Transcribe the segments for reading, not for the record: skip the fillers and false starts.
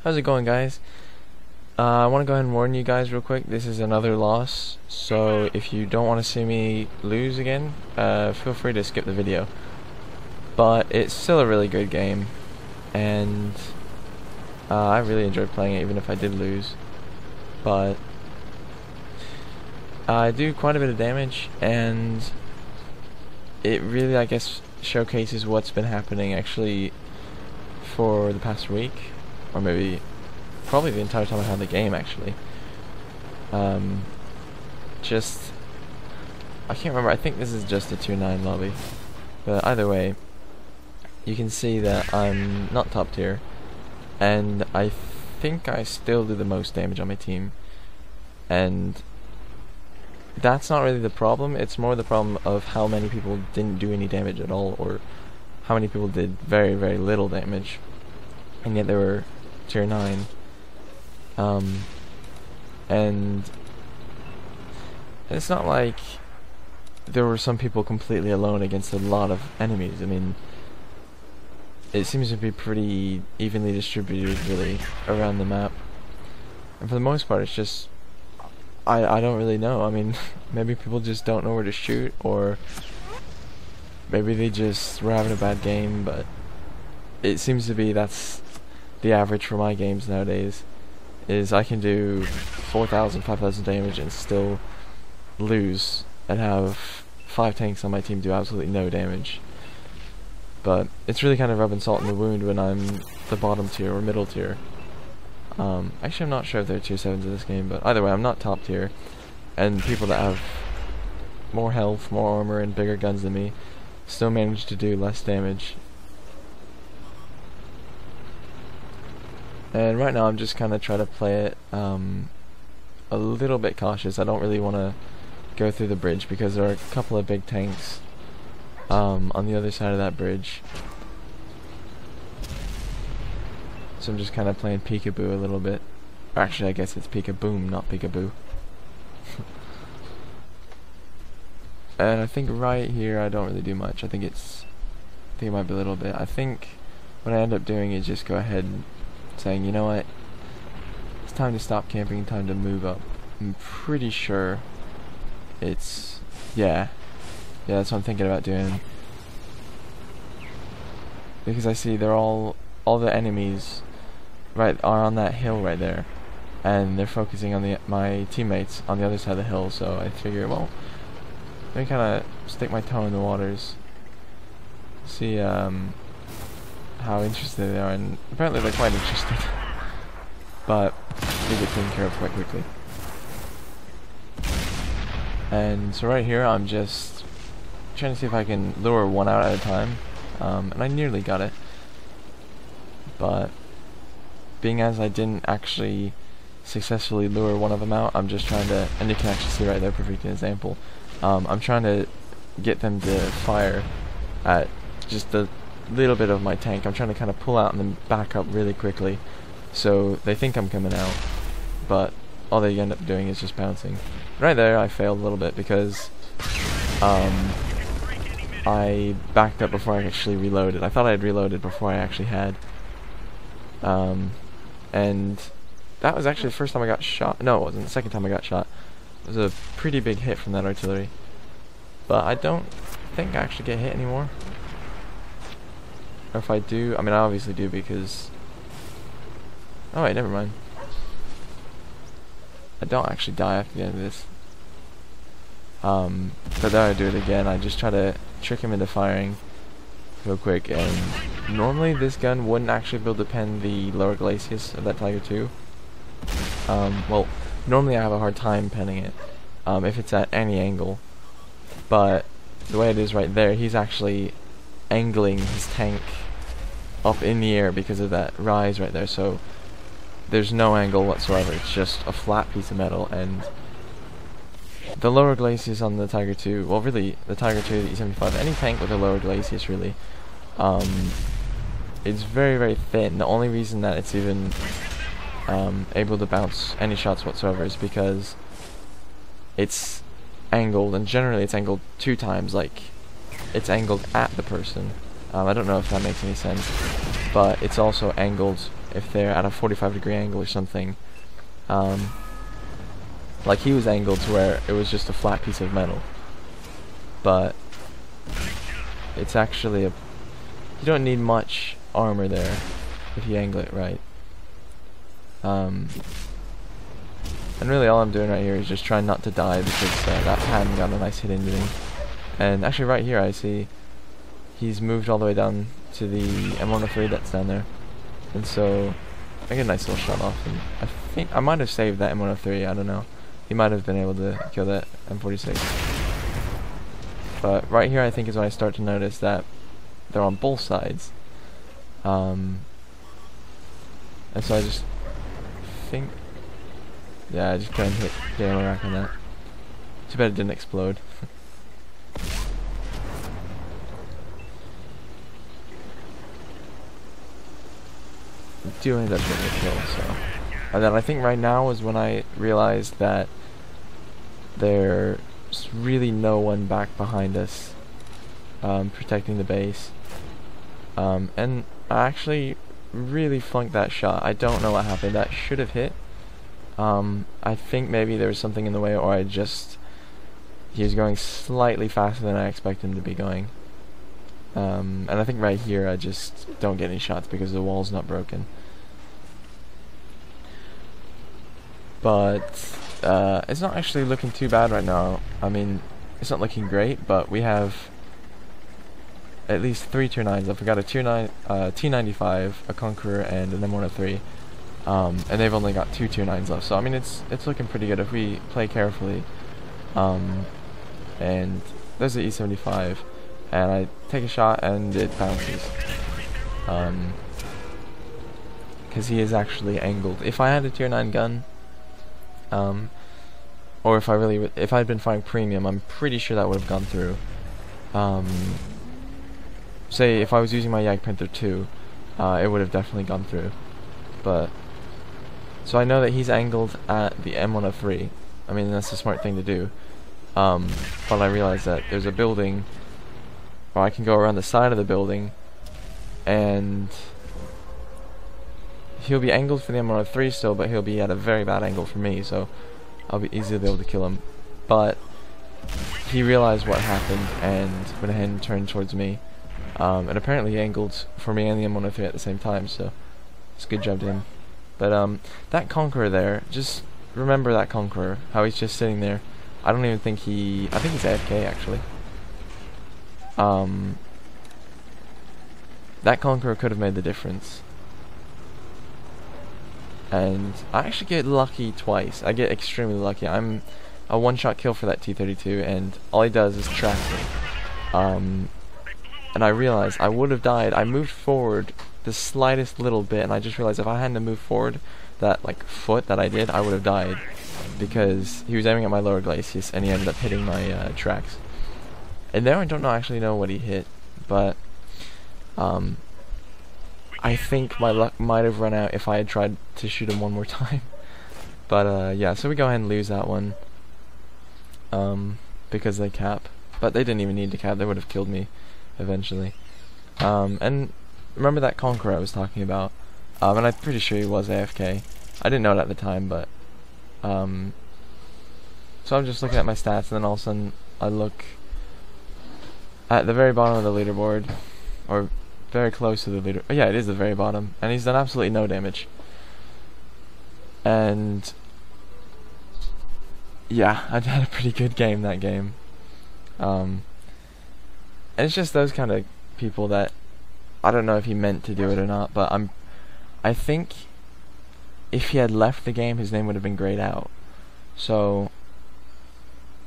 How's it going, guys? I want to go ahead and warn you guys real quick. This is another loss, so if you don't want to see me lose again, feel free to skip the video. But it's still a really good game, and I really enjoyed playing it even if I did lose. But I do quite a bit of damage, and it really, I guess, showcases what's been happening actually for the past week, or maybe probably the entire time I had the game actually. Just, I can't remember, I think this is just a 2-9 lobby, but either way, you can see that I'm not top tier, and I think I still do the most damage on my team, and that's not really the problem. It's more the problem of how many people didn't do any damage at all, or how many people did very, very little damage, and yet they were tier 9. And it's not like there were some people completely alone against a lot of enemies. I mean, it seems to be pretty evenly distributed really around the map, and for the most part it's just I don't really know. I mean, maybe people just don't know where to shoot, or maybe they just were having a bad game, but it seems to be that's the average for my games nowadays, is I can do 4,000, 5,000 damage and still lose, and have 5 tanks on my team do absolutely no damage. But it's really kind of rubbing salt in the wound when I'm the bottom tier or middle tier. Actually, I'm not sure if there are tier 7s in this game, but either way, I'm not top tier, and people that have more health, more armor, and bigger guns than me still manage to do less damage. And right now I'm just kind of trying to play it a little bit cautious. I don't really want to go through the bridge because there are a couple of big tanks on the other side of that bridge. So I'm just kind of playing peekaboo a little bit. Or actually, I guess it's peekaboom, not peekaboo. And I think right here I don't really do much. I think it might be a little bit. I think what I end up doing is just go ahead and saying, you know what, it's time to stop camping, time to move up. I'm pretty sure it's, yeah, that's what I'm thinking about doing, because I see they're all the enemies are on that hill right there, and they're focusing on my teammates on the other side of the hill. So I figure, well, let me kind of stick my toe in the waters, see how interested they are, and apparently they're quite interested. But they get taken care of quite quickly. And so right here I'm just trying to see if I can lure one out at a time, and I nearly got it, but being as I didn't actually successfully lure one of them out, I'm just trying to, and you can actually see right there, perfect example, I'm trying to get them to fire at just the little bit of my tank. I'm trying to kind of pull out and then back up really quickly, so they think I'm coming out, but all they end up doing is just bouncing. Right there I failed a little bit because I backed up before I actually reloaded. I thought I had reloaded before I actually had, and that was actually the first time I got shot. No, it wasn't. The second time I got shot. It was a pretty big hit from that artillery, but I don't think I actually get hit anymore. Or if I do, I mean, I obviously do, because, oh wait, never mind, I don't actually die after the end of this. But then I do it again. I just try to trick him into firing real quick, and normally this gun wouldn't actually be able to pen the lower glacis of that Tiger 2. Well, normally I have a hard time penning it if it's at any angle, but the way it is right there, he's actually angling his tank up in the air because of that rise right there, so there's no angle whatsoever. It's just a flat piece of metal, and the lower glacis on the Tiger 2, well, really the Tiger 2, the E75, any tank with a lower glacis really, it's very, very thin. The only reason that it's even able to bounce any shots whatsoever is because it's angled, and generally it's angled 2 times, like it's angled at the person. I don't know if that makes any sense, but it's also angled if they're at a 45-degree angle or something. Like he was angled to where it was just a flat piece of metal, but it's actually you don't need much armor there if you angle it right. And really all I'm doing right here is just trying not to die, because that pan got a nice hit into me. And actually right here I see he's moved all the way down to the M103 that's down there. And so I get a nice little shot off, and I think I might have saved that M103, I don't know. He might have been able to kill that M46. But right here I think is when I start to notice that they're on both sides. And so I just think, yeah, I just try and hit the ammo rack on that. Too bad it didn't explode. Do end up getting a kill, so. And then I think right now is when I realized that there's really no one back behind us protecting the base. And I actually really flunked that shot. I don't know what happened. That should have hit. I think maybe there was something in the way, or he was going slightly faster than I expected him to be going. And I think right here I just don't get any shots because the wall's not broken. But it's not actually looking too bad right now. I mean, it's not looking great, but we have at least 3 tier 9s. I forgot a tier 9, T95, a Conqueror, and an M103. And they've only got 2 tier 9s left, so I mean it's looking pretty good if we play carefully. And there's the E75, and I take a shot and it bounces. Because he is actually angled. If I had a tier 9 gun, or if I had been firing premium, I'm pretty sure that would have gone through. Say if I was using my Jagdtiger 2, it would have definitely gone through. But so I know that he's angled at the M103. I mean, that's a smart thing to do. But I realized that there's a building where I can go around the side of the building, and he'll be angled for the M103 still, but he'll be at a very bad angle for me, so I'll be easily able to kill him. But he realized what happened and went ahead and turned towards me. And apparently he angled for me and the M103 at the same time, so it's a good job to him. But that Conqueror there, just remember that Conqueror, how he's just sitting there. I don't even think I think he's AFK actually. That Conqueror could have made the difference. And I actually get lucky twice. I get extremely lucky. I'm a one-shot kill for that T32, and all he does is track me. And I realized I would have died. I moved forward the slightest little bit, and I just realized if I hadn't moved forward that foot that I did, I would have died, because he was aiming at my lower glacis and he ended up hitting my tracks. And there I don't actually know what he hit, but I think my luck might have run out if I had tried to shoot him one more time. But yeah, so we go ahead and lose that one because they cap. But they didn't even need to cap, they would have killed me eventually. And remember that Conqueror I was talking about, and I'm pretty sure he was AFK. I didn't know it at the time, but so I'm just looking at my stats, and then all of a sudden I look at the very bottom of the leaderboard, or very close to the leader. Oh, yeah, it is the very bottom, and he's done absolutely no damage. And yeah, I had a pretty good game that game. And it's just those kind of people that I don't know if he meant to do it or not, but I think if he had left the game, his name would have been grayed out. So,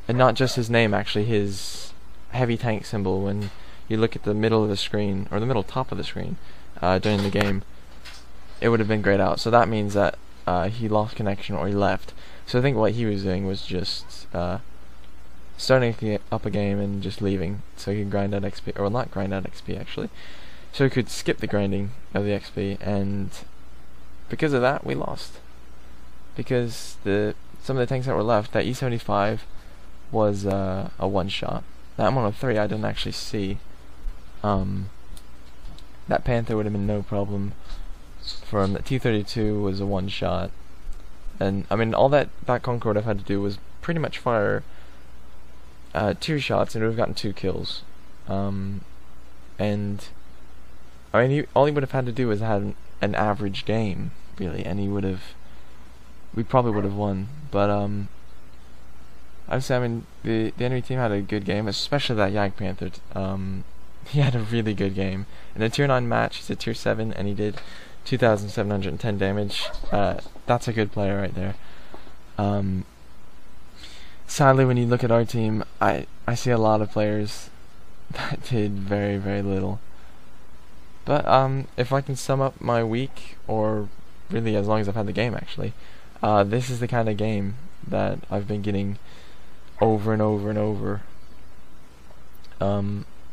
and not just his name, actually, his heavy tank symbol, when you look at the middle of the screen, or the middle top of the screen, during the game, it would have been grayed out. So that means that he lost connection or he left. So I think what he was doing was just starting up a game and just leaving, so he could grind out XP, or not grind out XP actually, so he could skip the grinding of the XP, and because of that we lost. Because some of the tanks that were left, that E75 was a one-shot. That M103 I didn't actually see. That Panther would have been no problem from the T32 was a one-shot, and I mean all that Concorde I've had to do was pretty much fire 2 shots and it would have gotten 2 kills. And I mean all he would have had to do was had an average game really, and we probably would have won. But I'd say, I mean, the enemy team had a good game, especially that Jagdtiger. He had a really good game. In a tier 9 match, he's a tier 7, and he did 2,710 damage. That's a good player right there. Sadly, when you look at our team, I see a lot of players that did very, very little. But if I can sum up my week, or really as long as I've had the game actually, this is the kind of game that I've been getting over and over and over.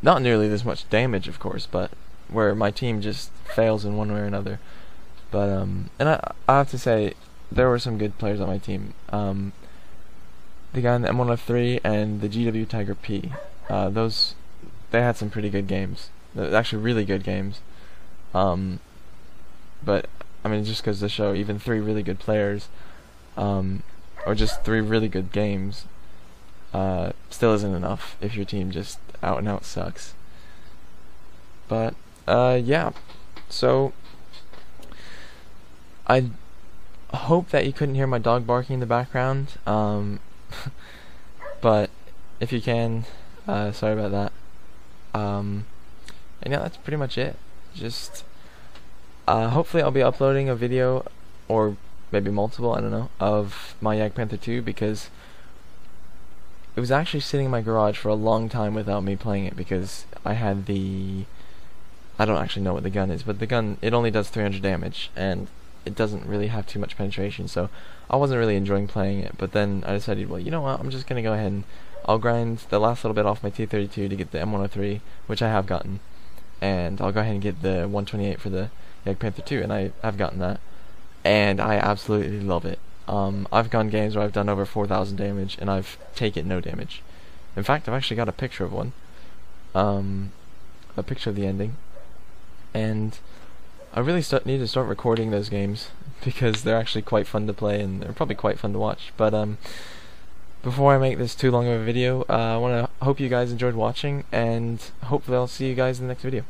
Not nearly this much damage, of course, but where my team just fails in one way or another. But and I have to say, there were some good players on my team. The guy in the M103 and the Jagdtiger P. They had some pretty good games. Actually, really good games. But I mean, just goes to show, even 3 really good players, or just 3 really good games, still isn't enough if your team just out and out sucks. But yeah, so I hope that you couldn't hear my dog barking in the background, but if you can, sorry about that. And yeah, that's pretty much it. Just hopefully I'll be uploading a video, or maybe multiple, I don't know, of my Jagdtiger 2, because it was actually sitting in my garage for a long time without me playing it, because I had I don't actually know what the gun is, but the gun, it only does 300 damage, and it doesn't really have too much penetration, so I wasn't really enjoying playing it. But then I decided, well, you know what, I'm just going to go ahead and I'll grind the last little bit off my T32 to get the M103, which I have gotten, and I'll go ahead and get the 128 for the Jagdtiger 2, and I have gotten that, and I absolutely love it. I've gone games where I've done over 4,000 damage, and I've taken no damage. In fact, I've actually got a picture of one, a picture of the ending, and I really need to start recording those games, because they're actually quite fun to play, and they're probably quite fun to watch. But before I make this too long of a video, I hope you guys enjoyed watching, and hopefully I'll see you guys in the next video.